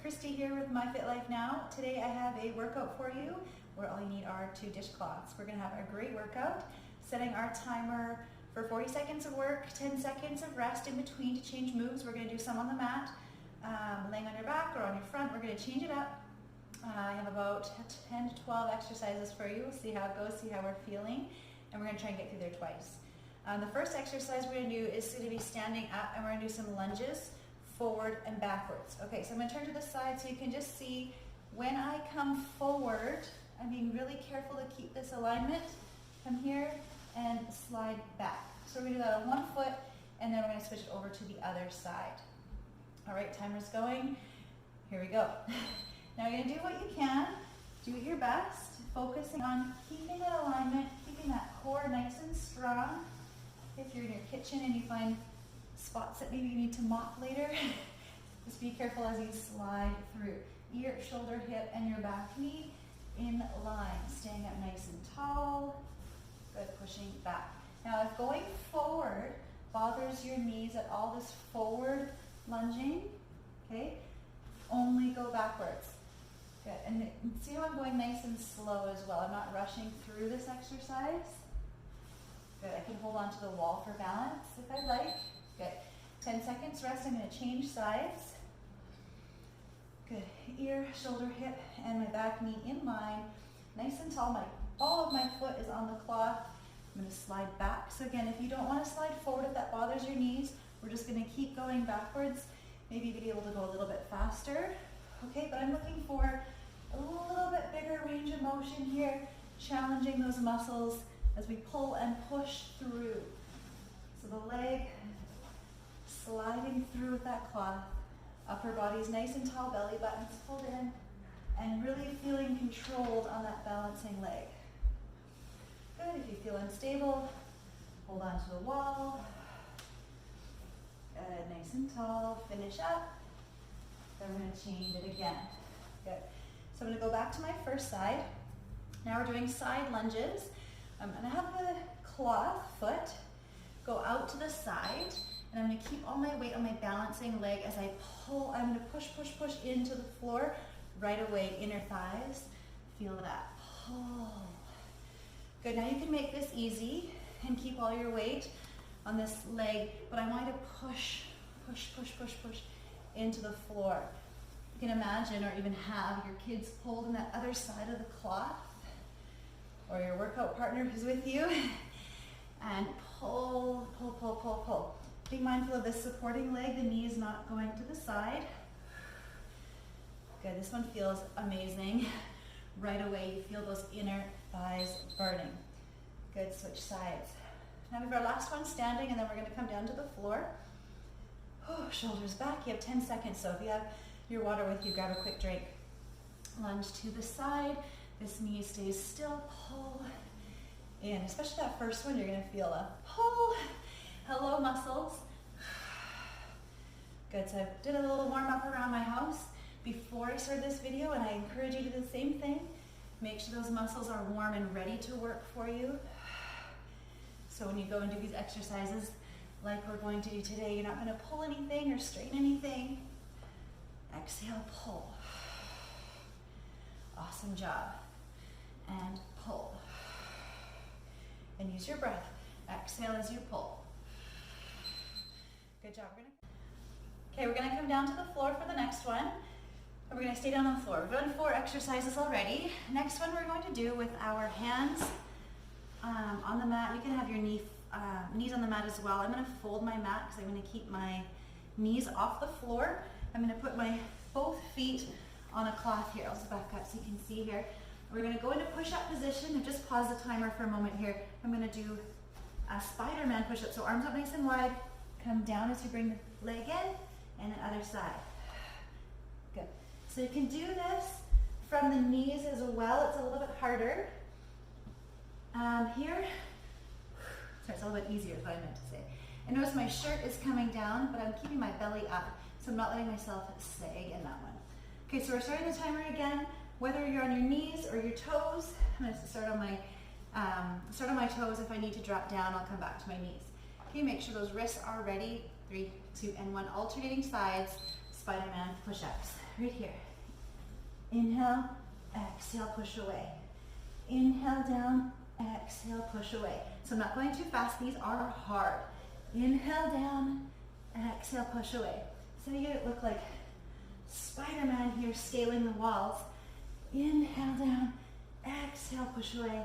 Christy here with My Fit Life Now. Today I have a workout for you where all you need are 2 dishcloths. We're going to have a great workout, setting our timer for 40 seconds of work, 10 seconds of rest in between to change moves. We're going to do some on the mat, laying on your back or on your front. We're going to change it up. I have about 10 to 12 exercises for you. We'll see how it goes, see how we're feeling, and we're going to try and get through there twice. The first exercise we're going to do is going to be standing up, and we're going to do some lunges forward and backwards. Okay, so I'm going to turn to the side so you can just see when I come forward, I'm being really careful to keep this alignment. Come here and slide back. So we're going to do that on one foot, and then we're going to switch it over to the other side. All right, timer's going. Here we go. Now you're going to do what you can. Do your best, focusing on keeping that alignment, keeping that core nice and strong. If you're in your kitchen and you find spots that maybe you need to mop later, just be careful as you slide through. Ear, shoulder, hip, and your back knee in line. Staying up nice and tall. Good, pushing back. Now if going forward bothers your knees at all, this forward lunging, okay, only go backwards. Good, and see how I'm going nice and slow as well. I'm not rushing through this exercise. Good, I can hold on to the wall for balance if I'd like. Good, 10 seconds rest. I'm going to change sides. Good, ear, shoulder, hip, and my back knee in line. Nice and tall. All of my foot is on the cloth. I'm going to slide back. So again, if you don't want to slide forward, if that bothers your knees, we're just going to keep going backwards. Maybe be able to go a little bit faster. Okay, but I'm looking for a little bit bigger range of motion here, challenging those muscles as we pull and push through. So the leg sliding through with that cloth. Upper body's nice and tall, belly buttons pulled in, and really feeling controlled on that balancing leg. Good, if you feel unstable, hold on to the wall. Good, nice and tall, finish up. Then we're going to change it again. Good. So I'm going to go back to my first side. Now we're doing side lunges. I'm going to have the cloth foot go out to the side, and I'm going to keep all my weight on my balancing leg as I pull. I'm going to push, push, push into the floor right away, inner thighs. Feel that pull. Good, now you can make this easy and keep all your weight on this leg, but I want you to push, push, push, push, push into the floor. You can imagine or even have your kids pulled in that other side of the cloth, or your workout partner who's with you, and pull, pull, pull, pull, pull. Be mindful of this supporting leg, the knee is not going to the side. Good, this one feels amazing. Right away you feel those inner thighs burning. Good, switch sides. Now we have our last one standing, and then we're going to come down to the floor. Oh, shoulders back, you have 10 seconds, so if you have your water with you, grab a quick drink. Lunge to the side, this knee stays still, pull in. Especially that first one, you're going to feel a pull. Hello, muscles. Good, so I did a little warm up around my house before I started this video, and I encourage you to do the same thing. Make sure those muscles are warm and ready to work for you. So when you go and do these exercises like we're going to do today, you're not going to pull anything or straighten anything. Exhale, pull. Awesome job. And pull. And use your breath. Exhale as you pull. Good job. We're going to come down to the floor for the next one. And we're going to stay down on the floor. We've done 4 exercises already. Next one we're going to do with our hands on the mat. You can have your knees on the mat as well. I'm going to fold my mat because I'm going to keep my knees off the floor. I'm going to put my both feet on a cloth here. I'll just back up so you can see here. We're going to go into push-up position. I've just paused the timer for a moment here. I'm going to do a Spiderman push-up. So arms up nice and wide. Come down as you bring the leg in, and the other side. Good. So you can do this from the knees as well. It's a little bit harder. Here, sorry, it's a little bit easier is what I meant to say. And notice my shirt is coming down, but I'm keeping my belly up, so I'm not letting myself sag in that one. Okay, so we're starting the timer again. Whether you're on your knees or your toes, I'm going to start on my toes. If I need to drop down, I'll come back to my knees. Okay, make sure those wrists are ready. 3, 2, and 1. Alternating sides. Spiderman push-ups. Right here. Inhale, exhale, push away. Inhale down, exhale, push away. So I'm not going too fast. These are hard. Inhale down, exhale, push away. So you get it look like Spider-Man here scaling the walls. Inhale down, exhale, push away.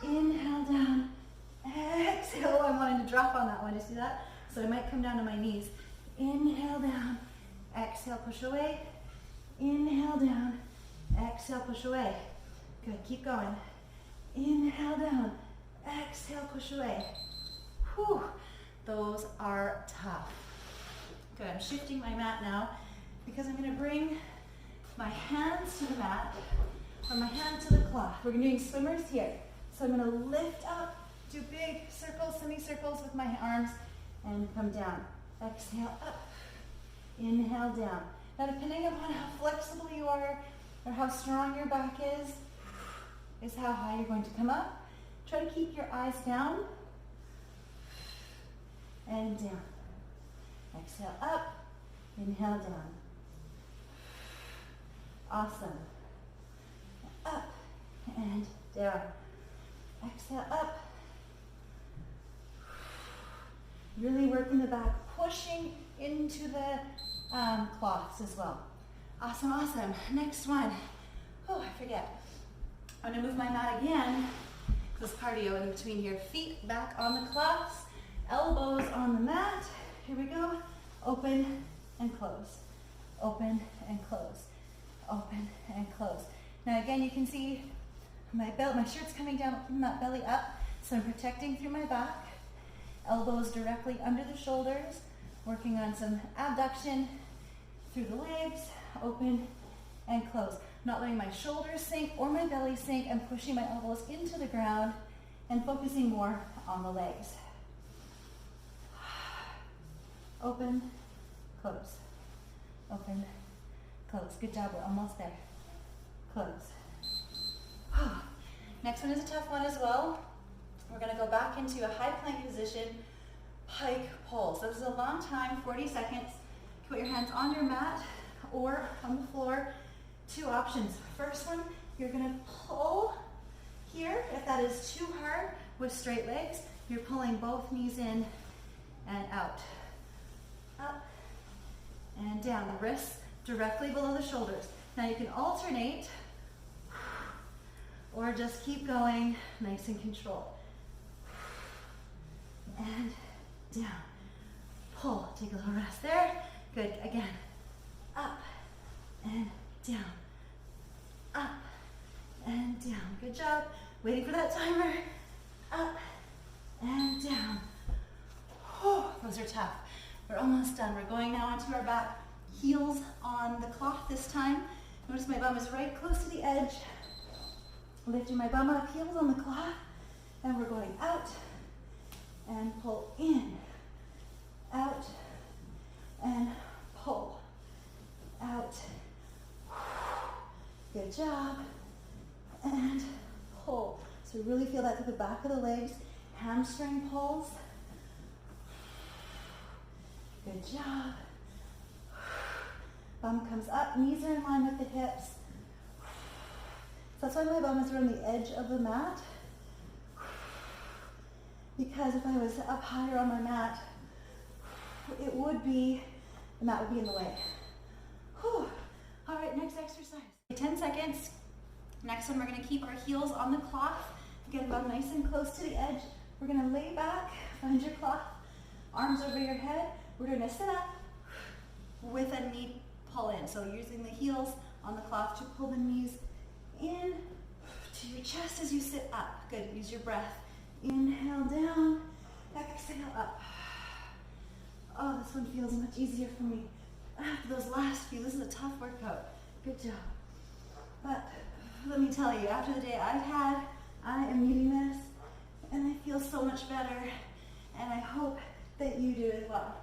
Inhale down, exhale. I'm wanting to drop on that one. You see that? So I might come down to my knees. Inhale down, exhale, push away. Inhale down, exhale, push away. Good, keep going. Inhale down, exhale, push away. Whew, those are tough. Good, I'm shifting my mat now because I'm gonna bring my hands to the mat or my hand to the cloth. We're doing swimmers here. So I'm gonna lift up, do big circles, semicircles with my arms and come down. Exhale up, inhale down. Now depending upon how flexible you are or how strong your back is how high you're going to come up. Try to keep your eyes down and down. Exhale up, inhale down. Awesome. Up and down. Exhale up. Really working the back, pushing into the cloths as well. Awesome, awesome. Next one. Oh, I forget. I'm gonna move my mat again. This cardio in between here. Feet back on the cloths, elbows on the mat. Here we go. Open and close. Open and close. Open and close. Now again, you can see my shirt's coming down from that belly up, so I'm protecting through my back. Elbows directly under the shoulders, working on some abduction through the legs, open and close. Not letting my shoulders sink or my belly sink. I'm pushing my elbows into the ground and focusing more on the legs. Open, close, open, close. Good job, we're almost there. Close. Next one is a tough one as well. We're gonna go back into a high plank position, pike pull. So this is a long time, 40 seconds. Put your hands on your mat or on the floor. Two options. First one, you're gonna pull here. If that is too hard with straight legs, you're pulling both knees in and out. Up and down. The wrists directly below the shoulders. Now you can alternate or just keep going nice and controlled. And down. Pull. Take a little rest there. Good. Again. Up and down. Up and down. Good job. Waiting for that timer. Up and down. Whew, those are tough. We're almost done. We're going now onto our back. Heels on the cloth this time. Notice my bum is right close to the edge. Lifting my bum up, heels on the cloth. And we're going out and pull in. Out and pull. Out. Good job. And pull. So really feel that to the back of the legs. Hamstring pulls. Good job. Bum comes up, knees are in line with the hips. So that's why my bum is around the edge of the mat. Because if I was up higher on my mat, the mat would be in the way. Whew. All right, next exercise. 10 seconds. Next one, we're gonna keep our heels on the cloth. Get bum nice and close to the edge. We're gonna lay back, find your cloth, arms over your head. We're gonna sit up with a knee pull in. So using the heels on the cloth to pull the knees in to your chest as you sit up. Good, use your breath. Inhale down, exhale up. Oh, this one feels much easier for me. After those last few, this is a tough workout. Good job. But let me tell you, after the day I've had, I am needing this and I feel so much better, and I hope that you do as well.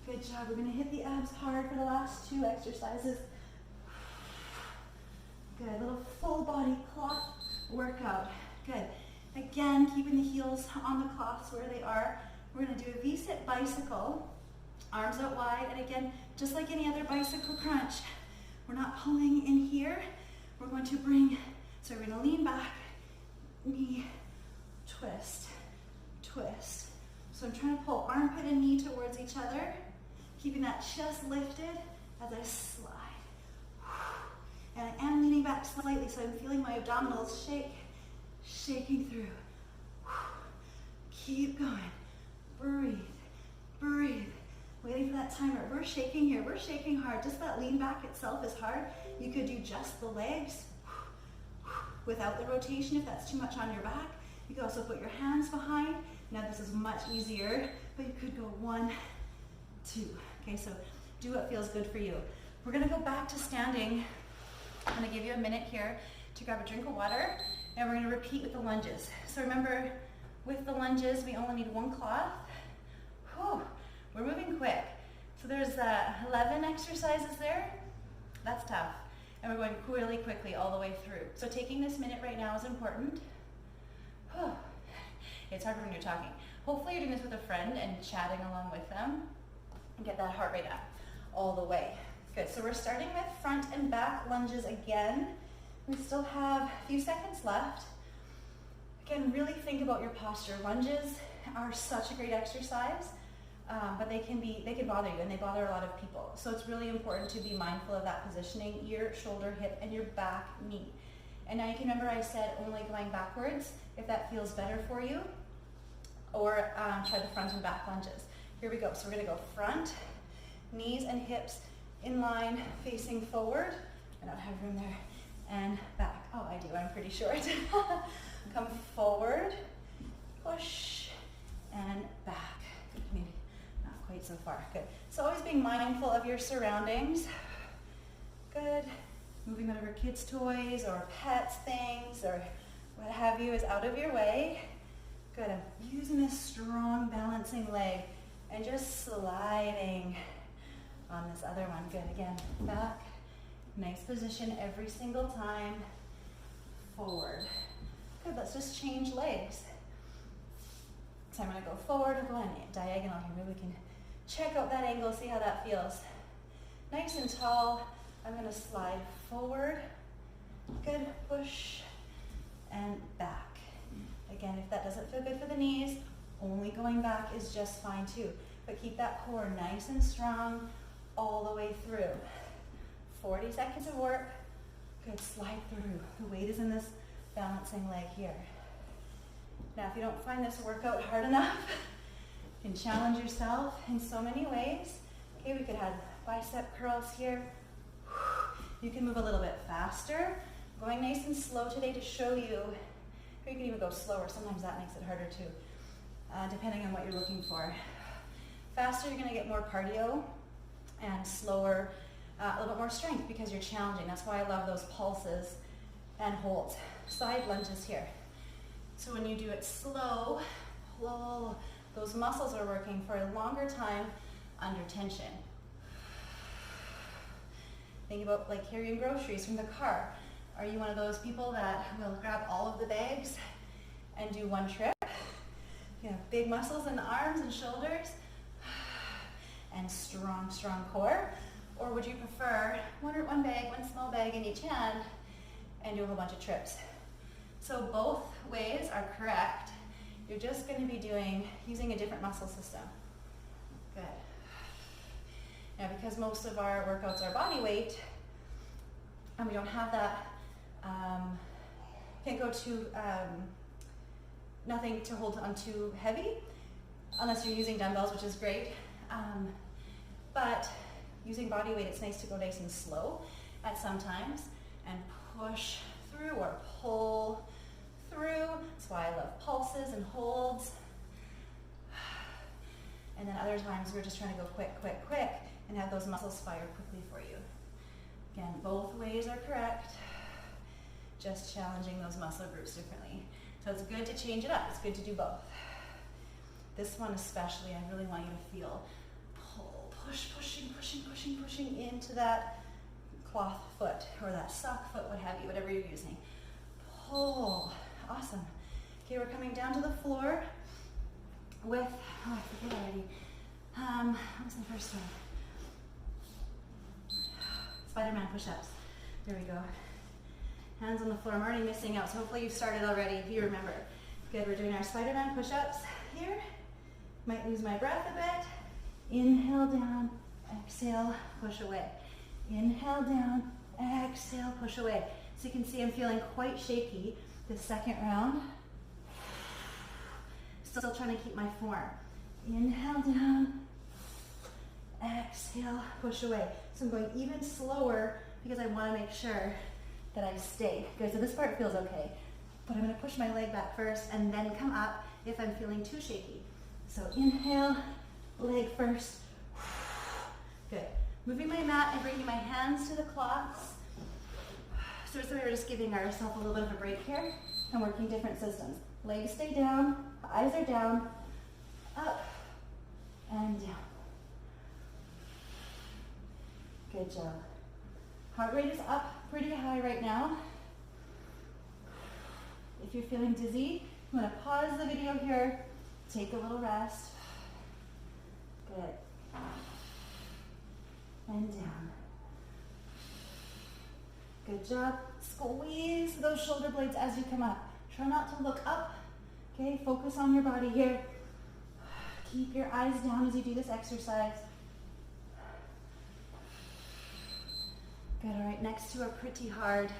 Good job. We're going to hit the abs hard for the last two exercises. Good. Little full body cloth workout. Good. Again, keeping the heels on the cloths where they are. We're going to do a V-sit bicycle. Arms out wide, and again, just like any other bicycle crunch, we're not pulling in here. We're going to we're going to lean back, knee, twist, twist. So I'm trying to pull armpit and knee towards each other, keeping that chest lifted as I slide. And I am leaning back slightly, so I'm feeling my abdominals shaking through. Keep going. Breathe, breathe. Waiting for that timer. We're shaking here. We're shaking hard. Just that lean back itself is hard. You could do just the legs without the rotation if that's too much on your back. You could also put your hands behind. Now this is much easier, but you could go 1, 2. Okay, so do what feels good for you. We're gonna go back to standing. I'm gonna give you a minute here to grab a drink of water, and we're gonna repeat with the lunges. So remember, with the lunges, we only need 1 cloth. Whew, we're moving quick. So there's 11 exercises there. That's tough. And we're going really quickly all the way through. So taking this minute right now is important. Whew. It's harder when you're talking. Hopefully you're doing this with a friend and chatting along with them and get that heart rate up all the way. Good, so we're starting with front and back lunges again. We still have a few seconds left. Again, really think about your posture. Lunges are such a great exercise, but they can bother you, and they bother a lot of people. So it's really important to be mindful of that positioning, your shoulder, hip, and your back knee. And now you can remember I said only going backwards if that feels better for you, or try the front and back lunges. Here we go. So we're going to go front, knees and hips in line, facing forward. I don't have room there. And back. Oh, I do. I'm pretty short. Come forward, push, and back. Good. Maybe not quite so far. Good. So always being mindful of your surroundings. Good. Moving whatever kids' toys or pets things or what have you is out of your way. Good. I'm using this strong balancing leg and just sliding on this other one. Good. Again, back. Nice position every single time. Forward. Good. Let's just change legs. So I'm going to go forward. We'll go on diagonal here. Maybe we can check out that angle, see how that feels. Nice and tall. I'm going to slide forward. Good. Push and back. Again, if that doesn't feel good for the knees, only going back is just fine too. But keep that core nice and strong all the way through. 40 seconds of work. Good. Slide through. The weight is in this balancing leg here. Now, if you don't find this workout hard enough, you can challenge yourself in so many ways. Okay, we could have bicep curls here. You can move a little bit faster. Going nice and slow today to show you. Or you can even go slower. Sometimes that makes it harder too, depending on what you're looking for. Faster, you're going to get more cardio, and slower, a little bit more strength because you're challenging. That's why I love those pulses and holds. Side lunges here. So when you do it slow, those muscles are working for a longer time under tension. Think about like carrying groceries from the car. Are you one of those people that will grab all of the bags and do one trip? You have big muscles in the arms and shoulders and strong, strong core. Or would you prefer one small bag in each hand and do a whole bunch of trips? So both ways are correct. You're just going to be using a different muscle system. Good. Now, because most of our workouts are body weight, and we don't have that, can't go too, nothing to hold on too heavy, unless you're using dumbbells, which is great. But using body weight, it's nice to go nice and slow at some times and push through or pull through. That's why I love pulses and holds. And then other times we're just trying to go quick, quick, quick and have those muscles fire quickly for you. Again, both ways are correct, just challenging those muscle groups differently. So it's good to change it up. It's good to do both. This one especially, I really want you to feel pull, push, pushing into that cloth foot or that sock foot, what have you, whatever you're using. Pull. Awesome. Okay, we're coming down to the floor with, I forget already. What was the first one? Spiderman push-ups. There we go. Hands on the floor. I'm already missing out, so hopefully you've started already if you remember. Good, we're doing our Spiderman push-ups here. Might lose my breath a bit. Inhale down, exhale, push away. Inhale down, exhale, push away. So you can see I'm feeling quite shaky this second round. Still trying to keep my form. Inhale down, exhale, push away. So I'm going even slower because I want to make sure that I stay. Good, so this part feels okay. But I'm going to push my leg back first and then come up if I'm feeling too shaky. So inhale, leg first. Good. Moving my mat and bringing my hands to the cloths. So we're just giving ourselves a little bit of a break here and working different systems. Legs stay down, eyes are down, up and down. Good job. Heart rate is up pretty high right now. If you're feeling dizzy, I'm going to pause the video here, take a little rest. Good. And down. Good job. Squeeze those shoulder blades as you come up. Try not to look up. Okay, focus on your body here. Keep your eyes down as you do this exercise. Good, all right, next to a pretty hard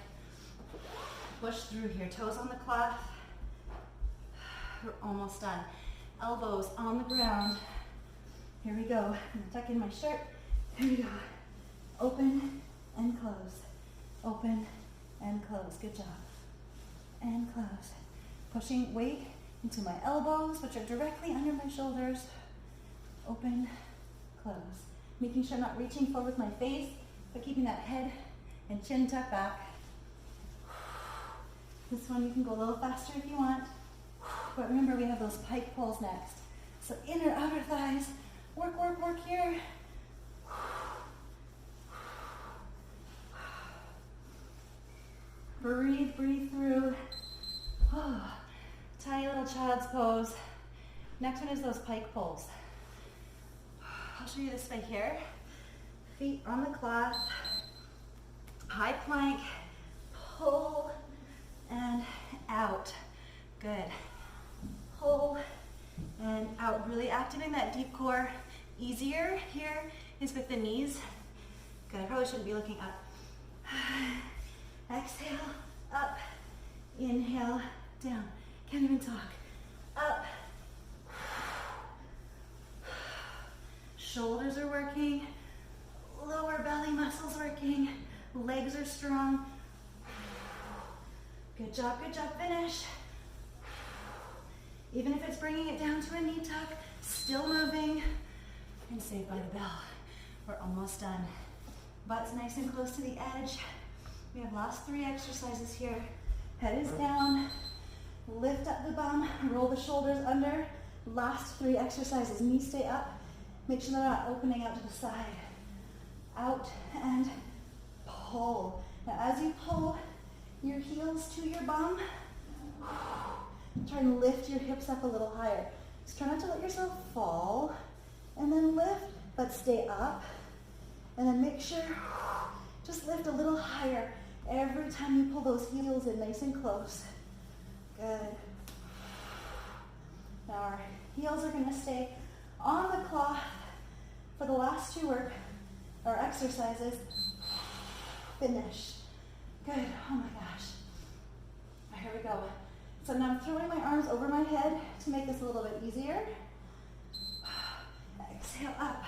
push through here. Toes on the cloth. We're almost done. Elbows on the ground. Here we go. I'm gonna tuck in my shirt. Here we go. Open and close. Open and close. Good job. And close. Pushing weight into my elbows, which are directly under my shoulders. Open, close. Making sure I'm not reaching forward with my face, but keeping that head and chin tucked back. This one you can go a little faster if you want. But remember, we have those pike pulls next. So inner, outer thighs. Work, work, work here. Breathe, breathe through. Oh, tiny little child's pose. Next one is those pike pulls. I'll show you this way here. Feet on the cloth. High plank. Pull and out. Good. Pull and out. Really activating that deep core. Easier here is with the knees. Good. I probably shouldn't be looking up. Exhale, up. Inhale, down. Can't even talk. Up. Shoulders are working. Lower belly muscles working. Legs are strong. Good job, finish. Even if it's bringing it down to a knee tuck, still moving. And Saved by the Bell. We're almost done. Butt's nice and close to the edge. We have last 3 exercises here. Head is down. Lift up the bum. Roll the shoulders under. Last 3 exercises. Knees stay up. Make sure they're not opening out to the side. Out and pull. Now as you pull your heels to your bum, try and lift your hips up a little higher. Just try not to let yourself fall. And then lift, but stay up. And then make sure, just lift a little higher every time you pull those heels in nice and close. Good. Now our heels are gonna stay on the cloth for the last 2 exercises. Finish. Good, oh my gosh. Here we go. So now I'm throwing my arms over my head to make this a little bit easier. Exhale up.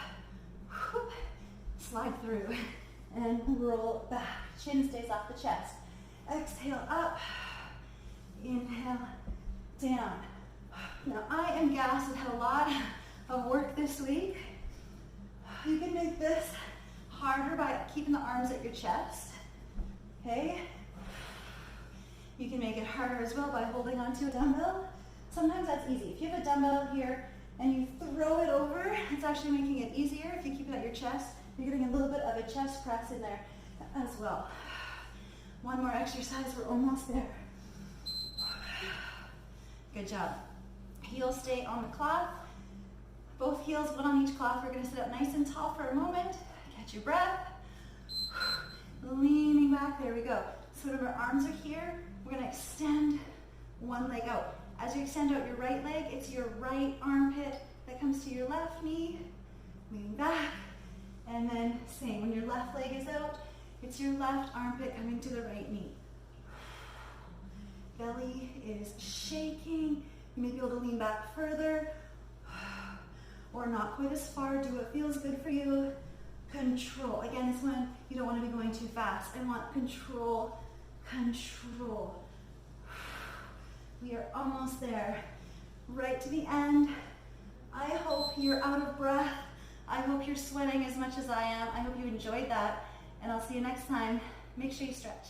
Whoop. Slide through and roll back. Chin stays off the chest. Exhale up. Inhale down. Now I am gassed. I've had a lot of work this week. You can make this harder by keeping the arms at your chest. Okay? You can make it harder as well by holding onto a dumbbell. Sometimes that's easy. If you have a dumbbell here and you throw it over, it's actually making it easier. If you keep it at your chest, you're getting a little bit of a chest press in there as well. 1 more exercise, we're almost there. Good job. Heels stay on the cloth. Both heels, one on each cloth. We're gonna sit up nice and tall for a moment. Catch your breath. Leaning back, there we go. So when our arms are here, we're gonna extend one leg out. As you extend out your right leg, it's your right armpit that comes to your left knee. Lean back, and then same. When your left leg is out, it's your left armpit coming to the right knee. Belly is shaking. You may be able to lean back further, or not quite as far. Do what feels good for you. Control. Again, this one, you don't want to be going too fast. I want control, control. We are almost there. Right to the end. I hope you're out of breath. I hope you're sweating as much as I am. I hope you enjoyed that. And I'll see you next time. Make sure you stretch.